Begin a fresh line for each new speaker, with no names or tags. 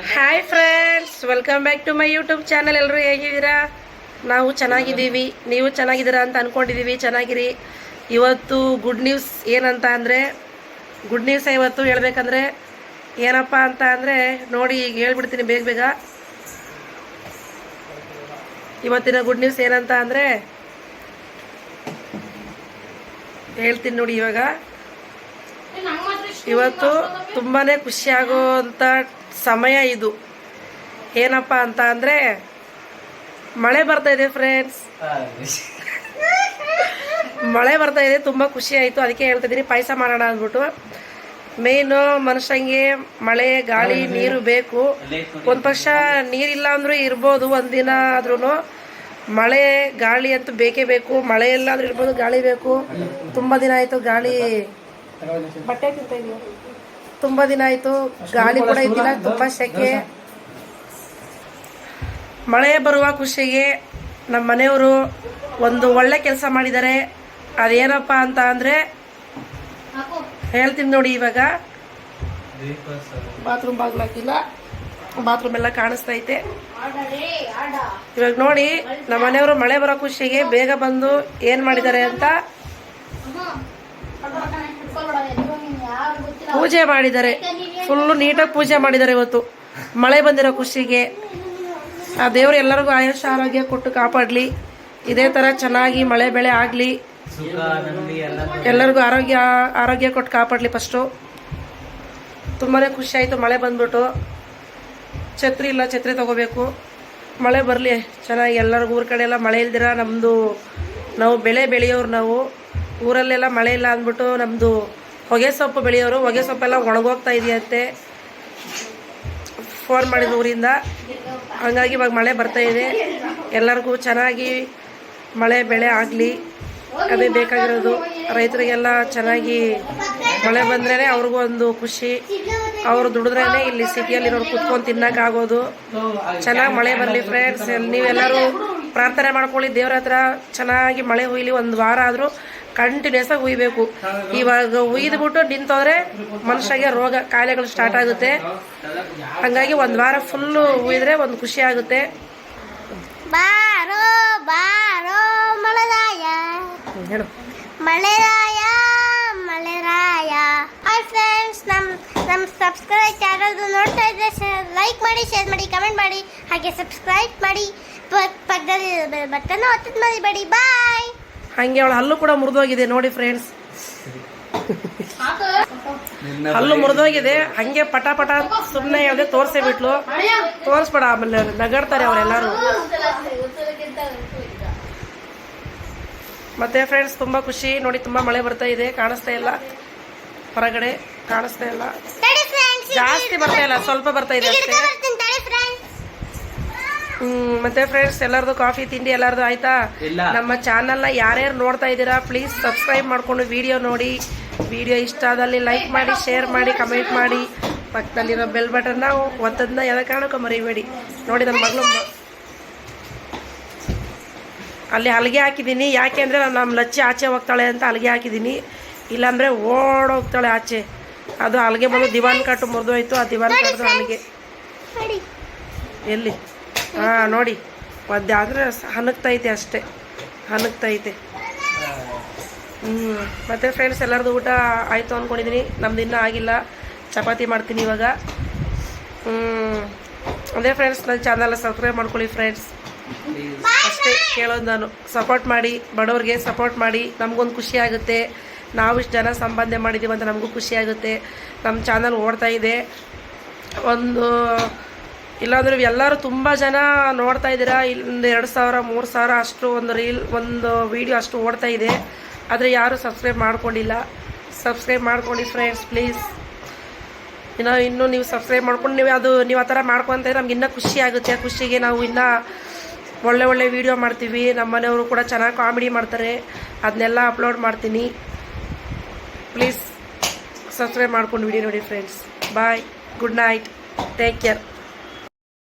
Hi friends, welcome back to my YouTube channel. ಎಲ್ಲರೂ ಹೇಗಿದ್ದೀರಾ? ನಾವು ಚೆನ್ನಾಗಿದ್ದೀವಿ, ನೀವು ಚೆನ್ನಾಗಿದ್ದೀರಾ ಅಂತ ಅಂದ್ಕೊಂಡಿದ್ದೀವಿ. ಚೆನ್ನಾಗಿರಿ. ಇವತ್ತು ಗುಡ್ ನ್ಯೂಸ್ ಏನಂತ ಅಂದರೆ, ಗುಡ್ ನ್ಯೂಸ್ ಇವತ್ತು ಹೇಳ್ಬೇಕಂದ್ರೆ ಏನಪ್ಪ ಅಂತ ಅಂದರೆ ನೋಡಿ, ಈಗ ಹೇಳ್ಬಿಡ್ತೀನಿ ಬೇಗ ಬೇಗ. ಇವತ್ತಿನ ಗುಡ್ ನ್ಯೂಸ್ ಏನಂತ ಅಂದರೆ ಹೇಳ್ತೀನಿ ನೋಡಿ. ಇವತ್ತು ತುಂಬಾ ಖುಷಿಯಾಗುವಂಥ ಸಮಯ ಇದು. ಏನಪ್ಪ ಅಂತ ಅಂದರೆ ಮಳೆ ಬರ್ತಾ ಇದೆ ಫ್ರೆಂಡ್ಸ್. ಮಳೆ ಬರ್ತಾ ಇದೆ, ತುಂಬ ಖುಷಿ ಆಯಿತು. ಅದಕ್ಕೆ ಹೇಳ್ತಿದ್ದೀನಿ ಪಾಯಸ ಮಾಡೋಣ ಅಂದ್ಬಿಟ್ಟು. ಮೇಯ್ನು ಮನುಷ್ಯಂಗೆ ಮಳೆ, ಗಾಳಿ, ನೀರು ಬೇಕು. ಒಂದು ಪಕ್ಷ ನೀರಿಲ್ಲ ಅಂದರೂ ಇರ್ಬೋದು ಒಂದಿನ ಆದ್ರೂ. ಮಳೆ ಗಾಳಿ ಅಂತೂ ಬೇಕೇ ಬೇಕು. ಮಳೆ ಇಲ್ಲ ಅಂದ್ರೂ ಇರ್ಬೋದು, ಗಾಳಿ ಬೇಕು. ತುಂಬ ದಿನ ಆಯಿತು ಗಾಳಿ, ಬಟ್ಟೆ ತಿಂತ ಇದೆಯಾ, ತುಂಬ ದಿನ ಆಯಿತು ಗಾಳಿ ಕೂಡ ಇದ್ದಿಲ್ಲ, ತುಂಬ ಸೆಕೆ. ಮಳೆ ಬರುವ ಖುಷಿಗೆ ನಮ್ಮ ಮನೆಯವರು ಒಂದು ಒಳ್ಳೆ ಕೆಲಸ ಮಾಡಿದ್ದಾರೆ. ಅದೇನಪ್ಪ ಅಂತ ಅಂದರೆ ಹೇಳ್ತೀನಿ ನೋಡಿ. ಇವಾಗ ಬಾತ್ರೂಮ್ ಬಾಗಿಲು ಹಾಕಿಲ್ಲ, ಬಾತ್ರೂಮ್ ಎಲ್ಲ ಕಾಣಿಸ್ತೈತೆ. ಇವಾಗ ನೋಡಿ, ನಮ್ಮ ಮನೆಯವರು ಮಳೆ ಬರೋ ಖುಷಿಗೆ ಬೇಗ ಬಂದು ಏನು ಮಾಡಿದ್ದಾರೆ ಅಂತ ಪೂಜೆ ಮಾಡಿದ್ದಾರೆ. ಫುಲ್ಲು ನೀಟಾಗಿ ಪೂಜೆ ಮಾಡಿದ್ದಾರೆ ಇವತ್ತು ಮಳೆ ಬಂದಿರೋ ಖುಷಿಗೆ. ಆ ದೇವರು ಎಲ್ಲರಿಗೂ ಆಯುಷ ಆರೋಗ್ಯ ಕೊಟ್ಟು ಕಾಪಾಡಲಿ. ಇದೇ ಥರ ಚೆನ್ನಾಗಿ ಮಳೆ ಬೆಳೆ ಆಗಲಿ, ಎಲ್ಲರಿಗೂ ಆರೋಗ್ಯ ಕೊಟ್ಟು ಕಾಪಾಡಲಿ. ಫಸ್ಟು ತುಂಬಾ ಖುಷಿ ಆಯಿತು ಮಳೆ ಬಂದ್ಬಿಟ್ಟು. ಛತ್ರಿ ಇಲ್ಲ, ಛತ್ರಿ ತೊಗೋಬೇಕು. ಮಳೆ ಬರಲಿ ಚೆನ್ನಾಗಿ. ಎಲ್ಲರಿಗೂ ಊರ ಕಡೆ ಎಲ್ಲ ಮಳೆ ಇಲ್ದಿರ ನಾವು ಬೆಳೆ ಬೆಳೆಯೋರು. ನಾವು ಊರಲ್ಲೆಲ್ಲ ಮಳೆ ಇಲ್ಲ ಅಂದ್ಬಿಟ್ಟು ನಮ್ಮದು ಹೊಗೆ ಸೊಪ್ಪು ಬೆಳೆಯೋರು. ಹೊಗೆ ಸೊಪ್ಪೆಲ್ಲ ಒಣಗೋಗ್ತಾ ಇದೆಯಂತೆ, ಫೋನ್ ಮಾಡಿದ ಊರಿಂದ. ಹಾಗಾಗಿ ಇವಾಗ ಮಳೆ ಬರ್ತಾ ಇದೆ. ಎಲ್ಲರಿಗೂ ಚೆನ್ನಾಗಿ ಮಳೆ ಬೆಳೆ ಆಗಲಿ, ಅದೇ ಬೇಕಾಗಿರೋದು. ರೈತರಿಗೆಲ್ಲ ಚೆನ್ನಾಗಿ ಮಳೆ ಬಂದ್ರೇ ಅವ್ರಿಗೂ ಒಂದು ಖುಷಿ. ಅವರು ದುಡಿದ್ರೇ ಇಲ್ಲಿ ಸಿಟಿಯಲ್ಲಿರೋರು ಕುತ್ಕೊಂಡು ತಿನ್ನೋಕ್ಕಾಗೋದು. ಚೆನ್ನಾಗಿ ಮಳೆ ಬರಲಿ ಫ್ರೆಂಡ್ಸ್. ನೀವೆಲ್ಲರೂ ಪ್ರಾರ್ಥನೆ ಮಾಡ್ಕೊಳ್ಳಿ ದೇವ್ರ ಹತ್ರ. ಚೆನ್ನಾಗಿ ಮಳೆ ಹುಯ್ಲಿ. ಒಂದು ವಾರ ಆದರೂ ಕಂಟಿನ್ಯೂಸ್ ಆಗಿ ಹುಯ್ಬೇಕು. ಇವಾಗ ಹುಯ್ದುಬಿಟ್ಟು ನಿಂತೋದ್ರೆ ಮನುಷ್ಯಗೆ ರೋಗ ಕಾಯಿಲೆಗಳು ಸ್ಟಾರ್ಟ್ ಆಗುತ್ತೆ. ಹಂಗಾಗಿ ಒಂದು ವಾರ ಫುಲ್ಲು ಹುಯ್ದ್ರೆ ಒಂದು ಖುಷಿ ಆಗುತ್ತೆ.
ಬಾರೋ ಬಾರೋ ಮಳೆರಾಯ,
ಹೇಳು
ಮಳೆರಾಯ ಮಳೆರಾಯ. ಹಾಯ್ ಫ್ರೆಂಡ್ಸ್, ನಮ್ಮ ಸಬ್ಸ್ಕ್ರೈಬ್ ಚಾನಲ್ ನೋಡ್ತಾ ಇದ್ರೆ ಲೈಕ್ ಮಾಡಿ, ಶೇರ್ ಮಾಡಿ, ಕಮೆಂಟ್ ಮಾಡಿ, ಹಾಗೆ ಸಬ್ಸ್ಕ್ರೈಬ್ ಮಾಡಿ. ಪಕ್ಕದಲ್ಲಿ ಬಟನ್ ಒತ್ತದ್ ಮರಿಬೇಡಿ. ಬಾಯ್.
ಹಂಗೆ ಅವಳ ಹಲ್ಲು ಕೂಡ ಮುರಿದೋಗಿದೆ ನೋಡಿ ಫ್ರೆಂಡ್ಸ್. ಹಲ್ಲು ಮುರಿದೋಗಿದೆ. ಹಂಗೆ ಪಟ ಪಟ ಸುಮ್ಮನೆ ಯಾವುದೇ ತೋರಿಸೇ ಬಿಟ್ಲು. ತೋರಿಸ್ಬೇಡ, ಆಮೇಲೆ ನಗಾಡ್ತಾರೆ ಅವರೆಲ್ಲರೂ. ಮತ್ತೆ ಫ್ರೆಂಡ್ಸ್ ತುಂಬ ಖುಷಿ ನೋಡಿ. ತುಂಬ ಮಳೆ ಬರ್ತಾ ಇದೆ. ಕಾಣಿಸ್ತಾ ಇಲ್ಲ, ಹೊರಗಡೆ ಕಾಣಿಸ್ತಾ ಇಲ್ಲ, ಜಾಸ್ತಿ ಬರ್ತಾ ಇಲ್ಲ, ಸ್ವಲ್ಪ ಬರ್ತಾ ಇದೆ ಅಷ್ಟೇ. ಮತ್ತೆ ಫ್ರೆಂಡ್ಸ್, ಎಲ್ಲರದು ಕಾಫಿ ತಿಂಡಿ ಎಲ್ಲರದು ಆಯ್ತಾ? ನಮ್ಮ ಚಾನಲ್ನ ಯಾರ್ಯಾರು ನೋಡ್ತಾ ಇದ್ದೀರಾ ಪ್ಲೀಸ್ ಸಬ್ಸ್ಕ್ರೈಬ್ ಮಾಡ್ಕೊಂಡು ವಿಡಿಯೋ ನೋಡಿ. ವಿಡಿಯೋ ಇಷ್ಟ ಆದಲ್ಲಿ ಲೈಕ್ ಮಾಡಿ, ಶೇರ್ ಮಾಡಿ, ಕಮೆಂಟ್ ಮಾಡಿ. ಪಕ್ಕದಲ್ಲಿರೋ ಬೆಲ್ ಬಟನ್ನ ಒತ್ತದನ್ನ ಯಾವ ಕಾರಣಕ್ಕೂ ಮರಿಬೇಡಿ. ನೋಡಿ, ನನ್ನ ಮಗಳು ಅಲ್ಲಿ ಹಲಗೆ ಹಾಕಿದ್ದೀನಿ. ಯಾಕೆ ಅಂದರೆ ನಮ್ಮ ಲಚ್ಚಿ ಆಚೆ ಹೋಗ್ತಾಳೆ ಅಂತ ಹಲಗೆ ಹಾಕಿದ್ದೀನಿ. ಇಲ್ಲಾಂದರೆ ಓಡೋಗ್ತಾಳೆ ಆಚೆ. ಅದು ಹಲಗೆ ಬಂದು ದಿವಾನ್ ಕಟ್ಟು ಮುರಿದೋಯ್ತು. ಆ ದಿವಾನ್ ಕಟ್ಟು ಹಲಗೆ ಎಲ್ಲಿ? ಹಾಂ ನೋಡಿ, ಒದ್ದೆ ಆದರೆ ಹನಗ್ತೈತೆ ಅಷ್ಟೇ, ಹನಗ್ತೈತೆ. ಮತ್ತು ಫ್ರೆಂಡ್ಸ್, ಎಲ್ಲರದು ಊಟ ಆಯಿತು ಅಂದ್ಕೊಂಡಿದ್ದೀನಿ. ನಮ್ದು ಇನ್ನೂ ಆಗಿಲ್ಲ, ಚಪಾತಿ ಮಾಡ್ತೀನಿ ಇವಾಗ. ಅದೇ ಫ್ರೆಂಡ್ಸ್, ನನ್ನ ಚಾನಲ್ ಸಬ್ಸ್ಕ್ರೈಬ್ ಮಾಡ್ಕೊಳ್ಳಿ ಫ್ರೆಂಡ್ಸ್. ಅಷ್ಟೇ ಕೇಳೋದು ನಾನು. ಸಪೋರ್ಟ್ ಮಾಡಿ, ಬಡವ್ರಿಗೆ ಸಪೋರ್ಟ್ ಮಾಡಿ. ನಮಗೊಂದು ಖುಷಿ ಆಗುತ್ತೆ. ನಾವು ಇಷ್ಟು ಜನ ಸಂಪಾದನೆ ಮಾಡಿದ್ದೀವಿ ಅಂತ ನಮಗೂ ಖುಷಿ ಆಗುತ್ತೆ. ನಮ್ಮ ಚಾನಲ್ ಓಡ್ತಾ ಇದೆ. ಒಂದು ಇಲ್ಲಾಂದ್ರೆ ಎಲ್ಲರೂ ತುಂಬ ಜನ ನೋಡ್ತಾ ಇದ್ದೀರಾ. ಒಂದು 2,000 3,000 ಅಷ್ಟು ಒಂದು ವೀಡಿಯೋ ಅಷ್ಟು ಓಡ್ತಾ ಇದೆ. ಆದರೆ ಯಾರೂ ಸಬ್ಸ್ಕ್ರೈಬ್ ಮಾಡ್ಕೊಂಡಿಲ್ಲ. ಸಬ್ಸ್ಕ್ರೈಬ್ ಮಾಡ್ಕೊಂಡು ಫ್ರೆಂಡ್ಸ್ ಪ್ಲೀಸ್. ಇನ್ನೂ ನೀವು ಸಬ್ಸ್ಕ್ರೈಬ್ ಮಾಡ್ಕೊಂಡು ನೀವು ಆ ಥರ ಮಾಡ್ಕೊತ ನಮ್ಗೆ ಇನ್ನೂ ಖುಷಿ ಆಗುತ್ತೆ. ಖುಷಿಗೆ ನಾವು ಇನ್ನೂ ಒಳ್ಳೆ ಒಳ್ಳೆ ವೀಡಿಯೋ ಮಾಡ್ತೀವಿ. ನಮ್ಮ ಮನೆಯವರು ಕೂಡ ಚೆನ್ನಾಗಿ ಕಾಮಿಡಿ ಮಾಡ್ತಾರೆ, ಅದನ್ನೆಲ್ಲ ಅಪ್ಲೋಡ್ ಮಾಡ್ತೀನಿ. ಪ್ಲೀಸ್ ಸಬ್ಸ್ಕ್ರೈಬ್ ಮಾಡ್ಕೊಂಡು ವಿಡಿಯೋ ನೋಡಿ ಫ್ರೆಂಡ್ಸ್. ಬಾಯ್, ಗುಡ್ ನೈಟ್, ಟೇಕ್ ಕೇರ್.